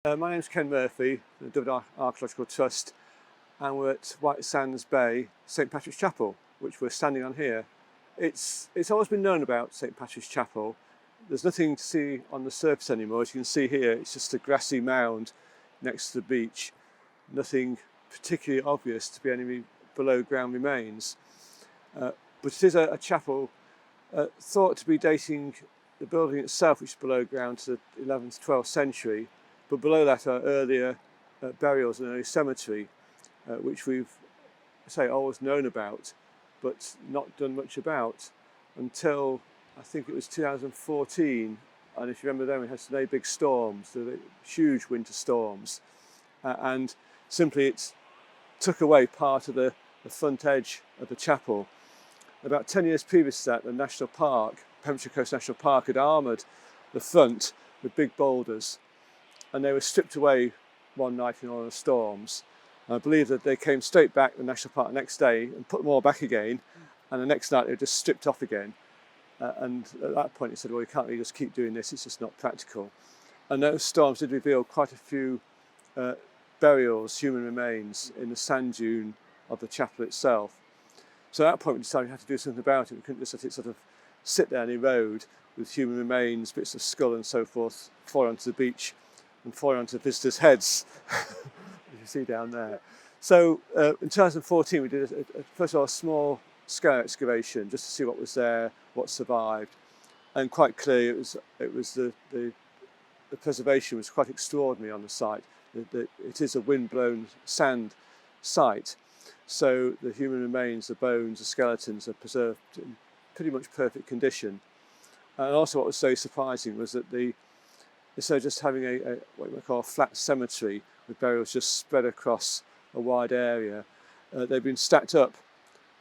My name's Ken Murphy, the Diwrnod Archaeological Trust, and we're at White Sands Bay, St Patrick's Chapel, which we're standing on here. It's always been known about St Patrick's Chapel. There's nothing to see on the surface anymore. As you can see here, it's just a grassy mound next to the beach. Nothing particularly obvious to be any below ground remains. But it is a chapel thought to be dating the building itself, which is below ground, to the 11th, 12th century. But below that are earlier burials in an early cemetery, which we've, always known about, but not done much about until I think it was 2014. And if you remember then, we had some very big storms, the huge winter storms, and simply it took away part of the front edge of the chapel. About 10 years previous to that, the National Park, Pembrokeshire Coast National Park, had armoured the front with big boulders, and they were stripped away one night in one of the storms. And I believe that they came straight back to the National Park the next day and put them all back again, and the next night they were just stripped off again. And at that point he said, well, you can't really just keep doing this, it's just not practical. And those storms did reveal quite a few burials, human remains, in the sand dune of the chapel itself. So at that point we decided we had to do something about it. We couldn't just let it sort of sit there and erode with human remains, bits of skull and so forth, fall onto the beach and fall onto visitors' heads, as you see down there. So in 2014 we did, first of all, a small scale excavation just to see what was there, what survived. And quite clearly it was the preservation was quite extraordinary on the site. It is a wind-blown sand site. So the human remains, the bones, the skeletons are preserved in pretty much perfect condition. And also what was so surprising was that instead of just having what we call a flat cemetery with burials just spread across a wide area, they've been stacked up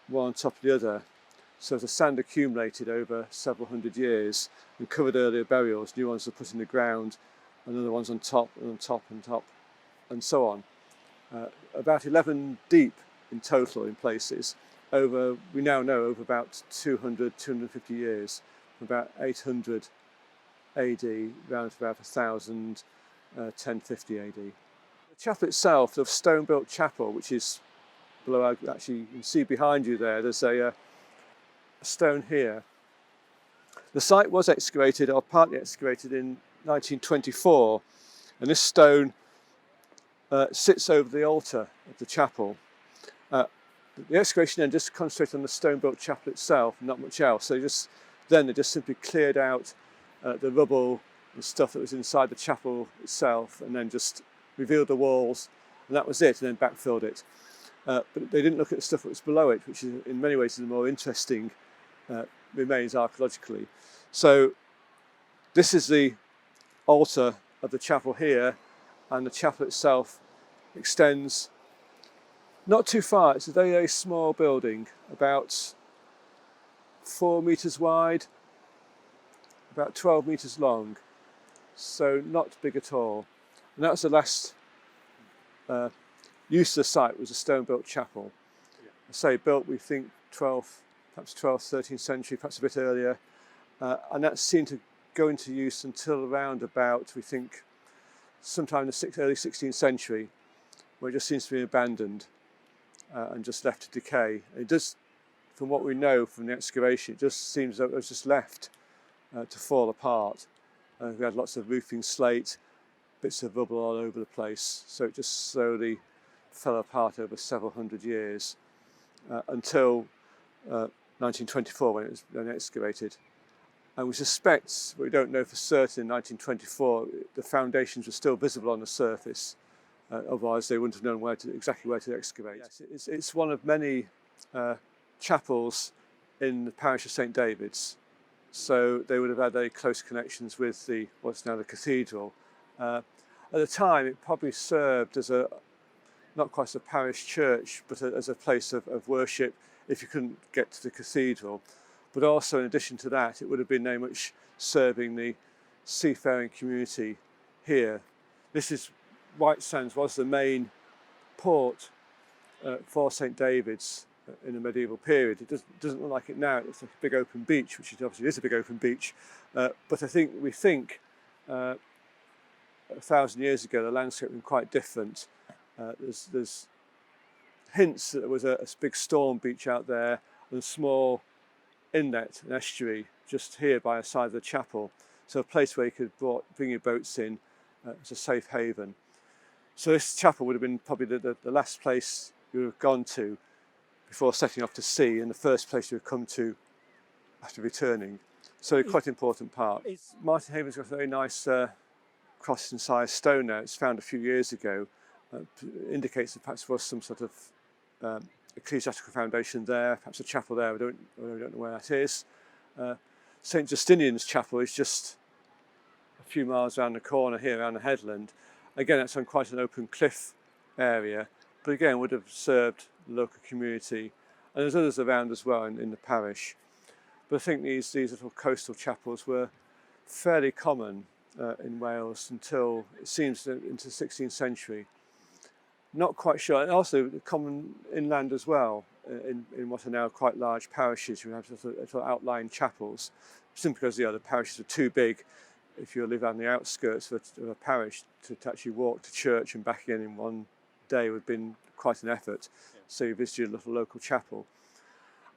one on top of the other. So the sand accumulated over several hundred years and covered earlier burials. New ones were put in the ground, and other ones on top and on top and top, and so on. About 11 deep in total in places, we now know over about 250 years, about 800 AD, round to about 1000, 1050 AD. The chapel itself, the stone-built chapel, which is below, actually you can see behind you there's a stone here. The site was excavated, or partly excavated, in 1924, and this stone sits over the altar of the chapel. The excavation then just concentrated on the stone-built chapel itself, not much else. So they just simply cleared out the rubble and stuff that was inside the chapel itself, and then just revealed the walls, and that was it, and then backfilled it. But they didn't look at the stuff that was below it, which is, in many ways is the more interesting remains archaeologically. So this is the altar of the chapel here, and the chapel itself extends not too far. It's a very, very small building, about 4 metres wide, about 12 metres long, so not big at all. And that was the last use of the site, was a stone-built chapel. Yeah. I say built, we think 12th, perhaps 12th, 13th century, perhaps a bit earlier, and that seemed to go into use until around about, we think, sometime in the early 16th century, where it just seems to be abandoned and just left to decay. And it does, from what we know from the excavation, it just seems that it was just left to fall apart. We had lots of roofing slate, bits of rubble all over the place, so it just slowly fell apart over several hundred years until 1924, when it was then excavated. And we suspect, but we don't know for certain, in 1924 the foundations were still visible on the surface. Otherwise they wouldn't have known exactly where to excavate. Yes, it's one of many chapels in the parish of St David's. So they would have had very close connections with what's now the cathedral. At the time it probably served as not quite a parish church, but as a place of worship if you couldn't get to the cathedral. But also, in addition to that, it would have been very much serving the seafaring community here. White Sands was the main port for St David's in the medieval period. It doesn't look like it now. It's like a big open beach, which it obviously is a big open beach. But we think 1,000 years ago, the landscape was quite different. There's hints that there was a big storm beach out there and a small inlet, an estuary, just here by the side of the chapel. So a place where you could bring your boats in as a safe haven. So this chapel would have been probably the last place you would have gone to before setting off to sea, and the first place you would come to after returning. So quite an important part. Martin Haven's got a very nice cross incised stone there. It's found a few years ago. Indicates that perhaps there was some sort of ecclesiastical foundation there, perhaps a chapel there. We don't know where that is. St Justinian's chapel is just a few miles around the corner here, around the headland. Again, that's on quite an open cliff area, but again would have served the local community. And there's others around as well in the parish. But I think these little coastal chapels were fairly common in Wales until, it seems, into the 16th century. Not quite sure, and also common inland as well, in what are now quite large parishes. You have little outlying chapels, simply because the parishes are too big. If you live on the outskirts of a parish, to actually walk to church and back again in one day would have been quite an effort. Yeah. So you visited a little local chapel.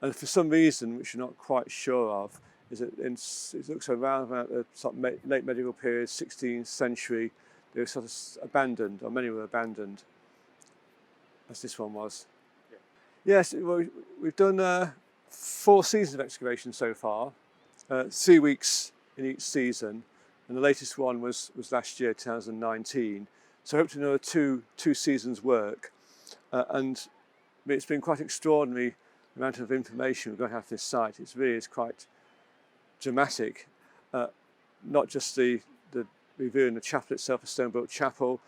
And for some reason, which you're not quite sure of, is that it looks around about the sort of late medieval period, 16th century, they were sort of abandoned, or many were abandoned, as this one was. Yeah. Yes, well, we've done 4 seasons of excavation so far, 3 weeks in each season, and the latest one was last year, 2019. So I hope to do another two seasons' work, and it's been quite extraordinary the amount of information we're going to have this site. It really is quite dramatic. Not just the reviewing the chapel itself, a stone-built chapel,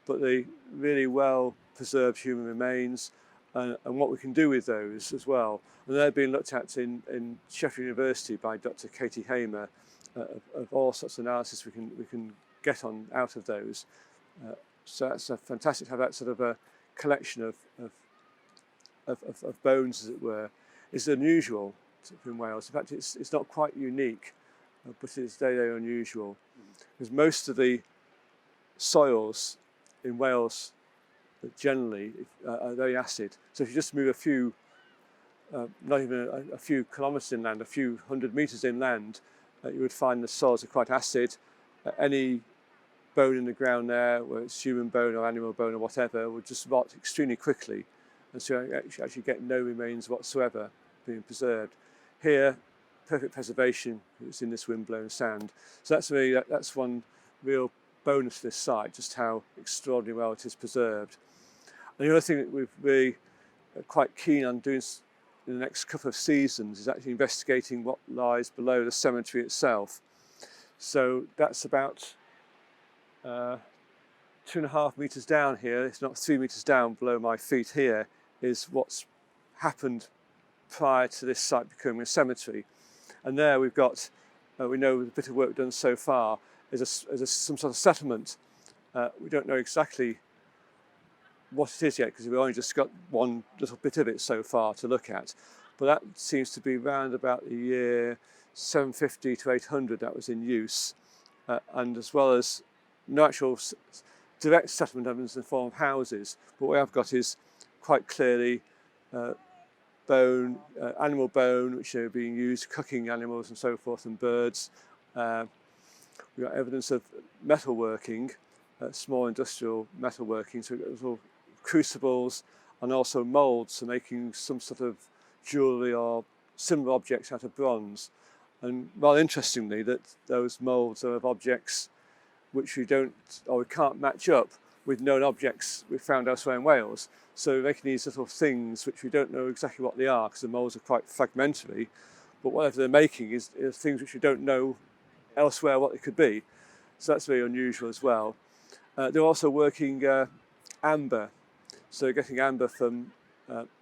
but the really well preserved human remains and what we can do with those as well. And they're being looked at in Sheffield University by Dr. Katie Hamer, of all sorts of analysis we can get out of those. So that's fantastic to have that sort of a collection of bones, as it were. It's unusual in Wales. In fact, it's not quite unique, but it's very unusual, because most of the soils in Wales generally are very acid. So if you just move a few, not even a few kilometres inland, a few 100 metres inland, you would find the soils are quite acid. Any bone in the ground there, whether it's human bone or animal bone or whatever, would just rot extremely quickly, and so you actually get no remains whatsoever being preserved. Here, perfect preservation. It's in this windblown sand. So that's one real bonus for this site, just how extraordinarily well it is preserved. And the other thing that we're really quite keen on doing in the next couple of seasons is actually investigating what lies below the cemetery itself. So that's about 2.5 metres down here, it's not 3 metres down below my feet here, is what's happened prior to this site becoming a cemetery. And there we've got, we know the bit of work done so far is some sort of settlement. We don't know exactly what it is yet, because we've only just got one little bit of it so far to look at. But that seems to be round about the year 750 to 800 that was in use. And as well as no actual direct settlement evidence in the form of houses, but what we have got is quite clearly bone, animal bone, which are being used, cooking animals and so forth, and birds. We've got evidence of metalworking, small industrial metalworking, so we've got little crucibles and also moulds for making some sort of jewellery or similar objects out of bronze. And rather interestingly, that those moulds are of objects which we can't match up with known objects we've found elsewhere in Wales. So we're making these little things which we don't know exactly what they are, because the moulds are quite fragmentary, but whatever they're making is things which we don't know elsewhere what they could be. So that's very unusual as well. They're also working amber, so getting amber from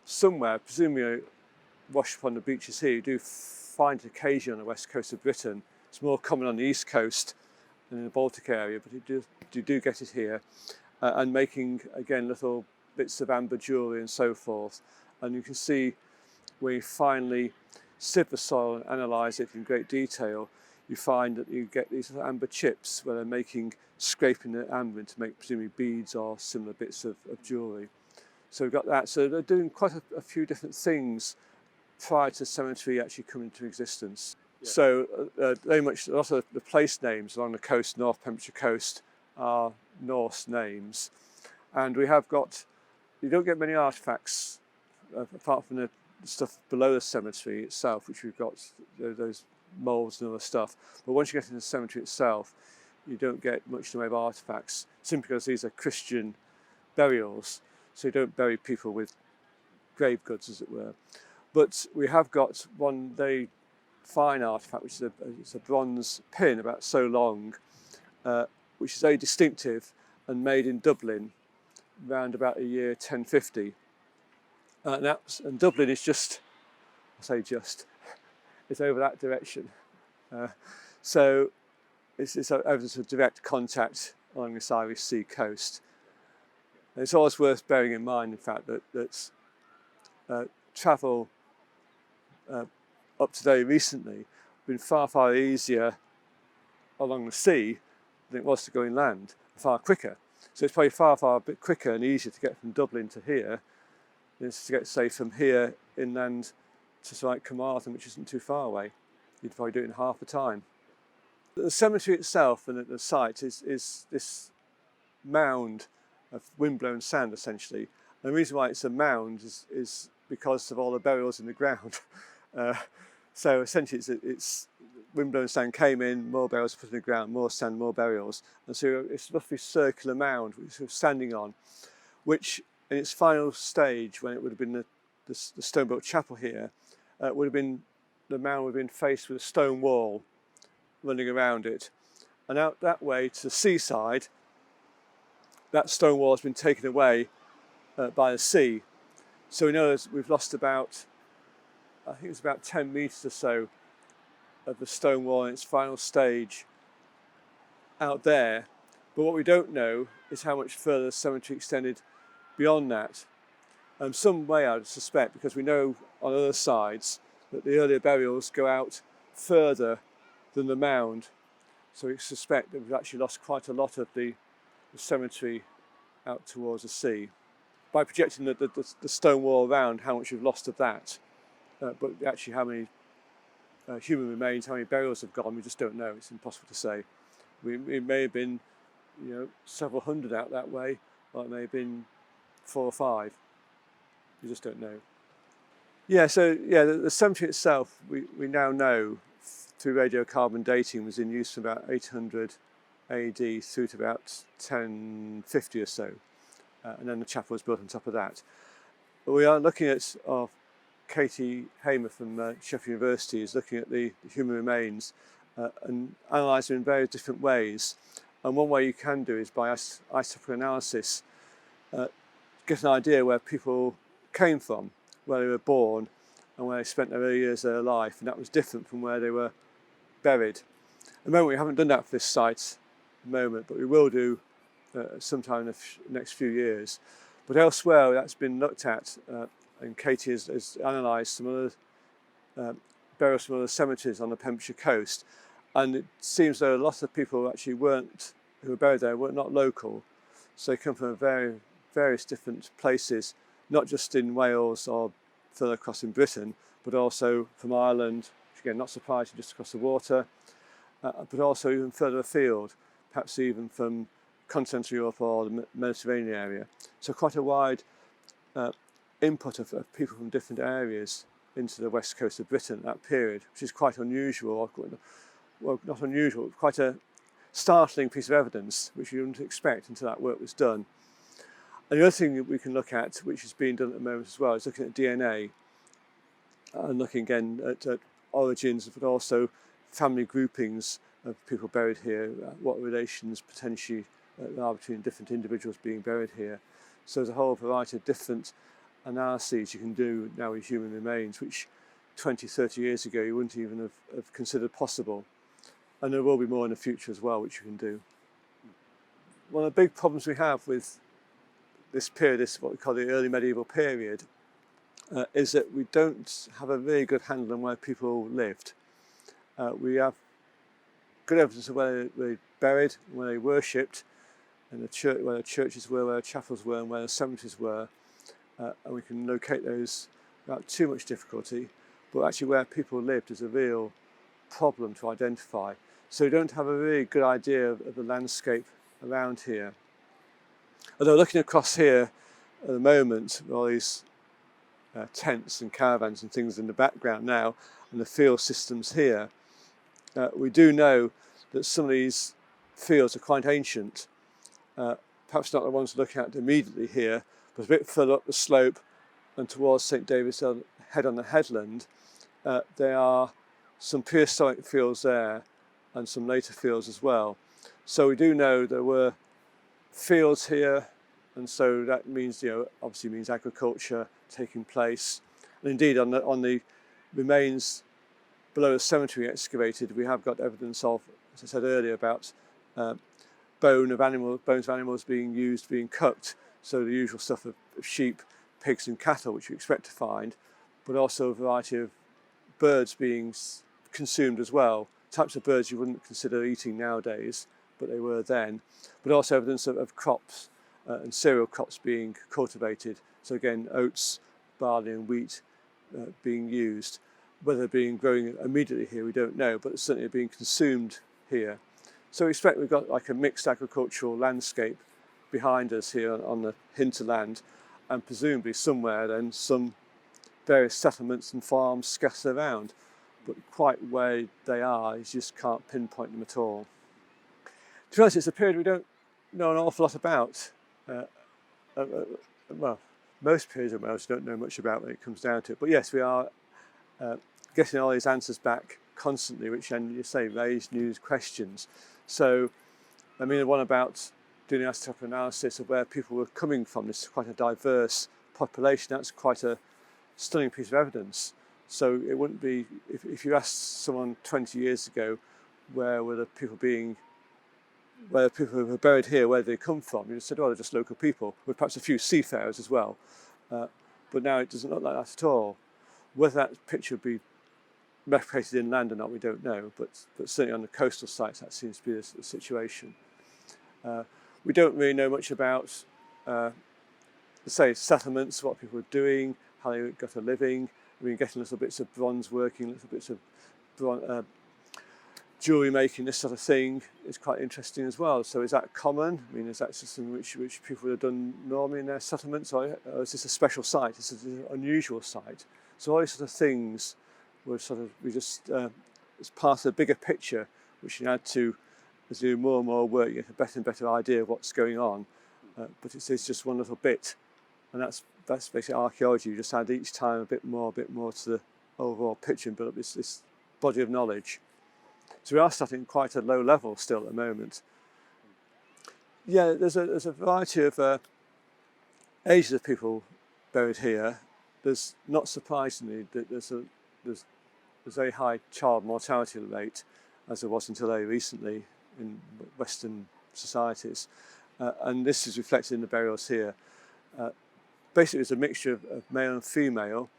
somewhere, presumably washed upon the beaches here. You do find it occasionally on the west coast of Britain. It's more common on the east coast and in the Baltic area, but you do get it here. And making, again, little bits of amber jewellery and so forth. And you can see where you finally sieve the soil and analyse it in great detail, you find that you get these little amber chips where they're making scraping the amber to make presumably beads or similar bits of jewellery. So we've got that. So they're doing quite a few different things prior to cemetery actually coming into existence. Yeah. So very much a lot of the place names along the coast, North Pembrokeshire coast, are Norse names. And we have got, you don't get many artefacts apart from the stuff below the cemetery itself, which we've got those moulds and other stuff. But once you get into the cemetery itself, you don't get much in the way of artefacts, simply because these are Christian burials. So you don't bury people with grave goods, as it were. But we have got one very fine artefact, which is a bronze pin about so long, which is very distinctive and made in Dublin around about the year 1050. And Dublin is just, it's over that direction. So it's evidence of direct contact along this Irish Sea coast. And it's always worth bearing in mind, in fact, that travel up to very recently has been far, far easier along the sea than it was to go inland, far quicker. So it's probably far, far a bit quicker and easier to get from Dublin to here than to get, say, from here inland to like Carmarthen, which isn't too far away. You'd probably do it in half the time. The cemetery itself and the site is this mound of windblown sand, essentially. And the reason why it's a mound is because of all the burials in the ground. So essentially it's windblown sand came in, more burials put in the ground, more sand, more burials. And so it's a roughly circular mound which we're standing on, which in its final stage, when it would have been the stone-built chapel here, the mound would have been faced with a stone wall running around it. And out that way to the seaside, that stone wall has been taken away by the sea. So we know we've lost about, I think it's about 10 metres or so of the stone wall in its final stage out there. But what we don't know is how much further the cemetery extended beyond that. Some way, I would suspect, because we know on other sides that the earlier burials go out further than the mound. So we suspect that we've actually lost quite a lot of the cemetery out towards the sea. By projecting the stone wall around, how much we've lost of that. But actually how many human remains, how many burials have gone, we just don't know. It's impossible to say. It may have been, several hundred out that way, or it may have been 4 or 5. We just don't know. Yeah, so the cemetery itself, we now know through radiocarbon dating was in use from about 800 AD through to about 1050 or so. And then the chapel was built on top of that. But we are looking at, Katie Hamer from Sheffield University is looking at the human remains and analysing them in various different ways. And one way you can do is by isotopic analysis, get an idea where people came from, where they were born, and where they spent their early years of their life, and that was different from where they were buried. At the moment, we haven't done that for this site at the moment, but we will do sometime in the next few years. But elsewhere, that's been looked at, and Katie has analysed some other burials from other cemeteries on the Pembrokeshire coast, and it seems that a lot of people actually who were buried there were not local, so they come from various different places, not just in Wales or further across in Britain, but also from Ireland, which again, not surprising, just across the water, but also even further afield, perhaps even from continental Europe or the Mediterranean area. So quite a wide input of people from different areas into the west coast of Britain at that period, which is quite unusual, well, not unusual, quite a startling piece of evidence, which you wouldn't expect until that work was done. And the other thing that we can look at, which is being done at the moment as well, is looking at DNA and looking again at origins, but also family groupings of people buried here, what relations potentially are between different individuals being buried here. So there's a whole variety of different analyses you can do now with human remains, which 20, 30 years ago you wouldn't even have considered possible. And there will be more in the future as well, which you can do. One of the big problems we have with this period, this what we call the early medieval period, is that we don't have a very good handle on where people lived. We have good evidence of where they buried, where they worshipped, and the church, where the churches were, where the chapels were, and where the cemeteries were, and we can locate those without too much difficulty. But actually where people lived is a real problem to identify. So we don't have a really good idea of the landscape around here. Although looking across here at the moment, with all these tents and caravans and things in the background now, and the field systems here, we do know that some of these fields are quite ancient. Perhaps not the ones we're looking at immediately here, but a bit further up the slope and towards St David's Head on the headland, there are some prehistoric fields there and some later fields as well. So we do know there were fields here, and so that means, obviously means agriculture taking place. And indeed on the remains below the cemetery excavated, we have got evidence of, as I said earlier, about bones of animals being used, being cooked. So the usual stuff of sheep, pigs and cattle, which you expect to find, but also a variety of birds being consumed as well. Types of birds you wouldn't consider eating nowadays, but they were then. But also evidence of crops and cereal crops being cultivated. So again, oats, barley and wheat being used. Whether being growing immediately here, we don't know, but certainly being consumed here. So we expect we've got like a mixed agricultural landscape behind us here on the hinterland, and presumably somewhere then some various settlements and farms scattered around, but quite where they are, you just can't pinpoint them at all. To be honest, it's a period we don't know an awful lot about. Well, most periods of Wales don't know much about when it comes down to it, but yes, we are getting all these answers back constantly, which, and you say, raise new questions. So, I mean, the one about doing an isotopic analysis of where people were coming from, this is quite a diverse population, that's quite a stunning piece of evidence. So it wouldn't be, if you asked someone 20 years ago, where were the people who were buried here, where did they come from? You said, oh, they're just local people, with perhaps a few seafarers as well. But now it doesn't look like that at all. Whether that picture would be replicated inland or not, we don't know, but certainly on the coastal sites that seems to be the situation. We don't really know much about, say, settlements, what people were doing, how they got a living. I mean, getting little bits of bronze working, little bits of jewellery making, this sort of thing is quite interesting as well. So is that common? I mean, is that something which people would have done normally in their settlements, or is this a special site? Is this an unusual site? So all these sort of things were it's part of the bigger picture, which you add to, as you do more and more work, you get a better and better idea of what's going on. But it's just one little bit, and that's basically archaeology. You just add each time a bit more to the overall picture and build up this body of knowledge. So we are starting quite a low level still at the moment. Yeah, there's a variety of ages of people buried here. There's, not surprisingly, there's a very high child mortality rate, as there was until very recently in Western societies, and this is reflected in the burials here. Basically, it's a mixture of male and female.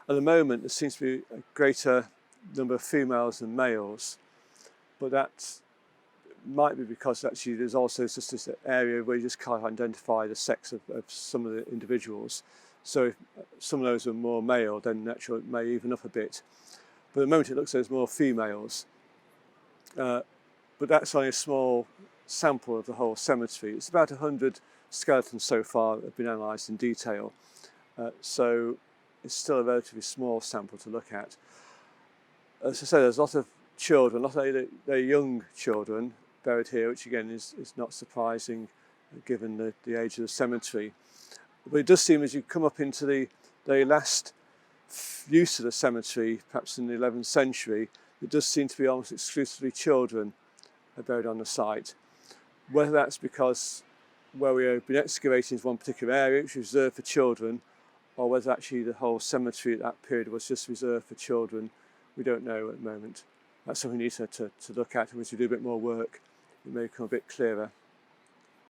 At the moment, there seems to be a greater number of females than males, but that might be because actually there's also just this area where you just can't identify the sex of some of the individuals. So if some of those are more male, then naturally it may even up a bit. But at the moment it looks like there's more females. But that's only a small sample of the whole cemetery. It's about 100 skeletons so far that have been analysed in detail. So it's still a relatively small sample to look at. As I say, there's a lot of children, not only they're young children buried here, which again is not surprising given the age of the cemetery. But it does seem as you come up into the last use of the cemetery, perhaps in the 11th century, it does seem to be almost exclusively children buried on the site. Whether that's because where we have been excavating is one particular area which is reserved for children, or whether actually the whole cemetery at that period was just reserved for children, we don't know at the moment. That's something we need to look at, and as we do a bit more work, it may become a bit clearer.